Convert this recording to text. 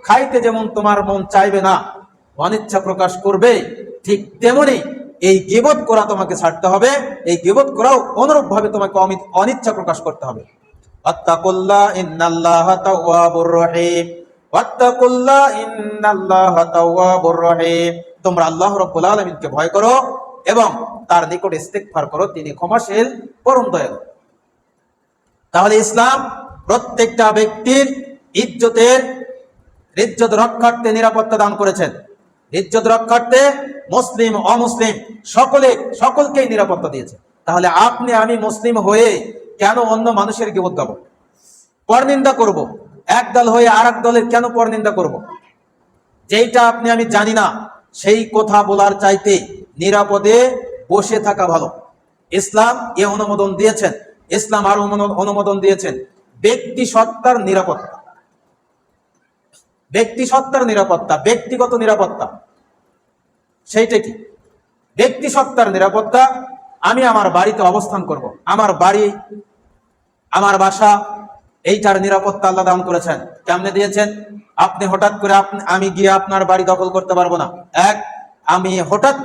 খাইতে যেমন তোমার মন চাইবে না, অনিচ্ছা প্রকাশ করবে, ঠিক তেমনি এই গীবত করা তোমাকে ছাড়তে হবে। এই গীবত করাও অনুরূপ ভাবে তোমাকে অনিচ্ছা প্রকাশ করতে হবে। ওয়াত্তাকুল্লাহ ইন্নাল্লাহা তাওয়াবুর রহিম, ওয়াত্তাকুল্লাহ ইন্নাল্লাহা তাওয়াবুর রহিম। তোমরা আল্লাহ রাব্বুল আলামিনকে ভয় করো এবং তার নিকট ইস্তিগফার করো, তিনি ক্ষমাশীল পরম দয়ালু। তাহলে ইসলাম প্রত্যেকটা ব্যক্তির ইজ্জত রক্ষার্থে নিরাপত্তা দান করেছেন। ইজ্জত রক্ষার্থে মুসলিম অমুসলিম সকলকেই নিরাপত্তা দিয়েছে। তাহলে আপনি আমি মুসলিম হয়ে কেন অন্য মানুষের গীবত গাবো, পরনিন্দা করব? এক দল হয়ে আর এক দলের কেন পরনিন্দা করব? যেইটা আপনি আমি জানি না সেই কথা বলার চাইতে নিরাপদে বসে থাকা ভালো। ইসলাম এ অনুমোদন দিয়েছেন। ইসলাম আর অনুমোদন দিয়েছেন ব্যক্তি সত্তার নিরাপত্তা, ব্যক্তি সত্তার নিরাপত্তা, ব্যক্তিগত নিরাপত্তা। সেইটা কি? ব্যক্তি সত্তার নিরাপত্তা, আমি আমার বাড়িতে অবস্থান করব, আমার বাড়ি আমার বাসা, এইটার নিরাপত্তা আল্লাহ দান করেছেন। কেমনে দিয়েছেন? আপনি হঠাৎ করে আমি গিয়ে আপনার বাড়ি দখল করতে পারবো না। আমি হঠাৎ